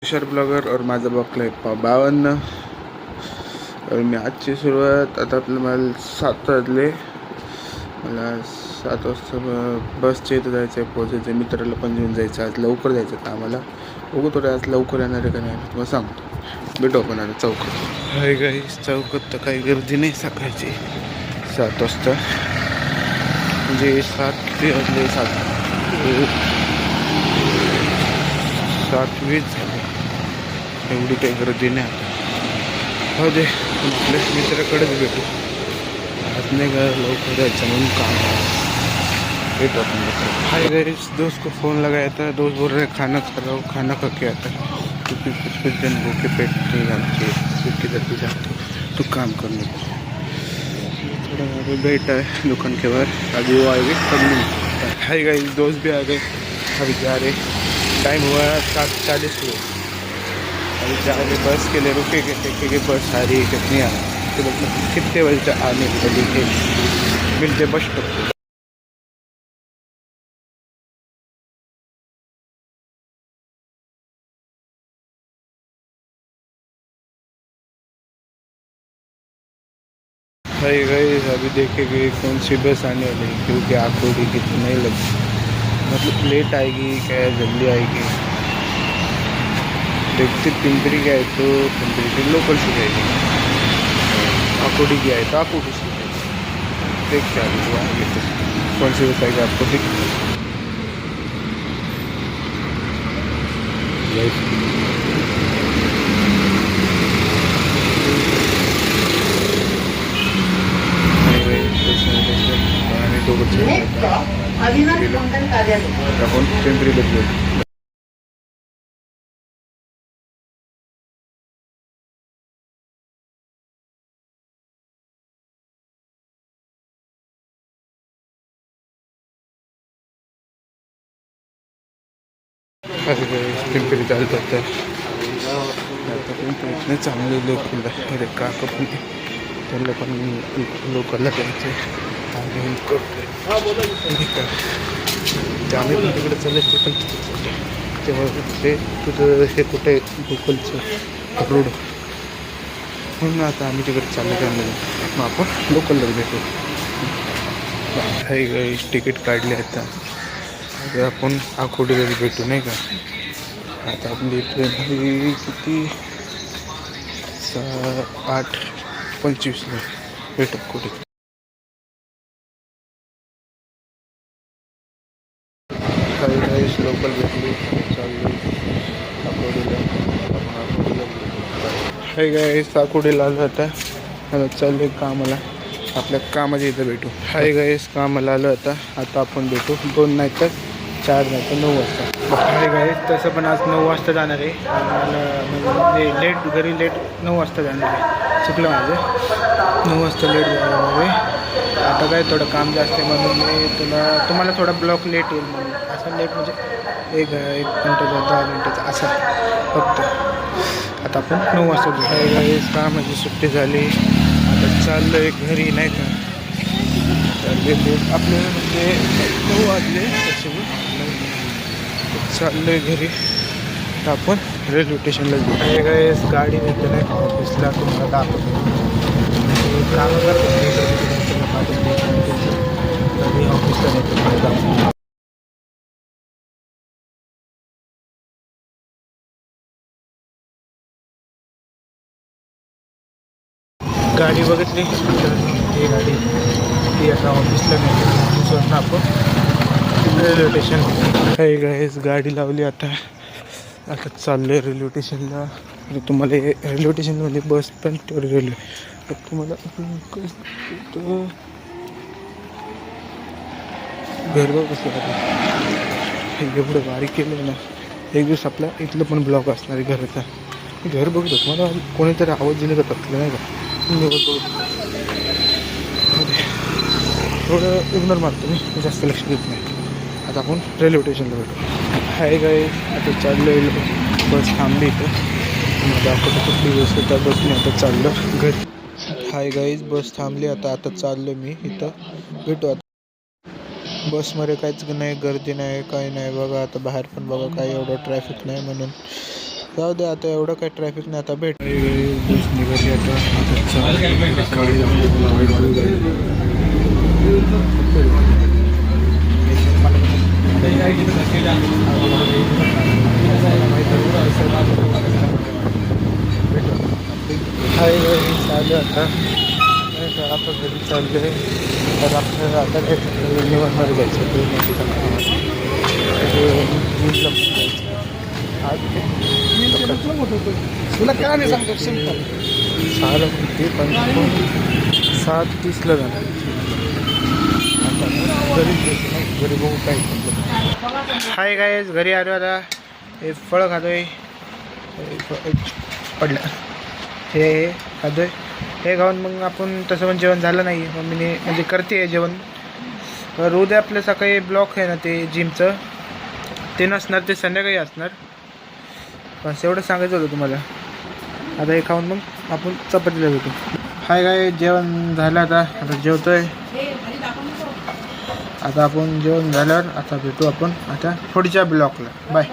तुषार blogger और माझा blog आहे 52. और मी आजची सुरुवात आता आपलं मला 7 वाजले. मला 7 वाजता बसच्या इथं जायचं आहे, पोहोचायचं आहे. मित्राला पण घेऊन जायचं, आज लवकर जायचं का आम्हाला. बघू थोडं आज लवकर येणार आहे का नाही तुम्हाला सांगतो. भेटू आपण आता चौकात. हाय गाईस, चौकात तर काही गर्दी नाही सकाळची 7 वाजता, म्हणजे 7 वाजले 7:20 झाले. एवढी काही गर्दी नाही. हो दे, आपल्या मित्राकडेच भेटू. आज नाही का लवकर जायचं म्हणून काम भेटू आपण. हाय गाइस, दोस्त को फ़ोन लगाया था. दोस्त बोल रहे खाना खा रहा हूँ, खाना खा के आता है क्योंकि कुछ दिन भूखे पेट नहीं जानते फिर किधर भी जाते तो काम करने को. थोड़ा अभी बैठा है दुकान के बाहर, अभी वो आएंगे तब नहीं. हाय गाइस, दोस्त भी आ गए, अभी जा रहे. टाइम हुआ 7:40 हुए. अभी जा रहे, बस के लिए रुकेंगे, देखेंगे बस आ रही है कितनी आ रही है, तो मतलब कितने बजे आने के लिए मिलते बस स्टॉप पे. हाय गाइस, अभी देखेंगे कौन सी बस आने वाली है क्योंकि आखोड़ी की तो नहीं लगी, मतलब लेट आएगी क्या जल्दी आएगी. देखते पिंपरी का है तो पिंपरी से लोकल से जाएगी, आकोड़ी की आए तो आकोड़ी से जाएगी. देखते अभी वो आएंगे तो कौन सी बताएगा आपको. आपण पिंपरीला गेलो. पिंपरी चालत होतं आता. पिंपरीतनं चांगले लोक अरे काका पण त्यांना पण लोकांना द्यायचे आम्ही पण तिकडे चालायचे, पण तेव्हा ते तुझं हे कुठे लोकलचं रोड म्हणून आता आम्ही तिकडे चाललो त्यामध्ये. मग आपण लोकलला भेटू. काही तिकीट काढले आता. आता आपण आखोडीला भेटू नाही का. आता आपली ट्रेन किती 8:25 भेटू कुठे. काही लोकल भेटली, चालली आखोडीला. हाय गाईस, आखोडीला आलो आता चालू कामाला. आपल्या कामाच्या इथं भेटू. हाय गाईस, कामाला आलो आता आपण भेटू 2 नाही तर 4 नाही तर 9 वाजता. हाय गाईस, तसं पण आज 9 वाजता जाणार आहे. म्हणजे लेट घरी 9 वाजता जाणार आहे. चुकलं माझं, 9 वाजता लेट जाणार आहे. आता काय थोडं काम जास्त आहे म्हणून मी तुम्हाला थोडा ब्लॉक लेट येईल म्हणून. असं लेट म्हणजे 1 घंटा 10 मिनटाचा असा फक्त. आता आपण 9 वाजता जाऊ. हाय गाईस, कामाची सुट्टी झाली, आता चाललो आहे घरी नाही का. आपले म्हणजे 9 वाजले तसे चाललो आहे घरी. तर आपण रेल्वे स्टेशनला जाऊ. गाईस, गाडी नेतो नाही ऑफिसला, तुम्हाला दाखवतो. कामं करतो मी ऑफिसला नेतो. गाडी बघितली तर ही गाडी ती आता ऑफिसला नेतो. ऑफिसवरून आपण रेल्वे स्टेशन. काही गाईस, गाडी लावली आता चाललो आहे रेल्वे स्टेशनला. तुम्हाला रेल्वे स्टेशनमध्ये बस पण तेवढी रेल्वे तुम्हाला घर बघ कसं एवढं बारीक केलं ना. एक दिवस आपला इथलं पण ब्लॉक असणार आहे घराचा. घर बघतो तुम्हाला कोणीतरी आवाज दिला तर तकलं नाही का. थोडं इग्नोर मारतो मी, जास्त लक्ष देत नाही. आता आपण रेल्वे स्टेशनला भेटू. हाय गाईस, आता चाललो आहे. बस थांबली इथं, दाखवतो कुठली बस त्या बसने आता चाललं घरी. हाय गाईस, बस थांबली आता चाललो मी इथं. भेटू आता. बसमध्ये काहीच नाही, गर्दी नाही, काही नाही. बघा आता बाहेर पण बघा काही एवढं ट्रॅफिक नाही म्हणून जाऊ दे आता एवढं काही ट्रॅफिक नाही आता भेट बस निघाली चालू आता आता घरी चालले तर आपल्याला आता निवडणार जायचं तुला काय नाही सांगतो सिंपल 6ला होती पण 7:30ला झालं घरी बघू काय. हाय गाईज घरी आलो आता हे फळं खातोय पडलं हे खातोय हे खाऊन मग आपण तसं पण जेवण झालं नाही मम्मीने म्हणजे करते जेवण. तर उद्या आपलं सकाळी ब्लॉक आहे ना ते जिमचं ते नसणार ते संध्याकाळी असणार बस एवढं सांगायचं होतं तुम्हाला. आता हे खाऊन मग आपण चपातीला भेटू. हाय काय जेवण झालं आता जेवतोय आता आपण जेवण झाल्यावर आता भेटू आपण आता पुढच्या ब्लॉकला बाय.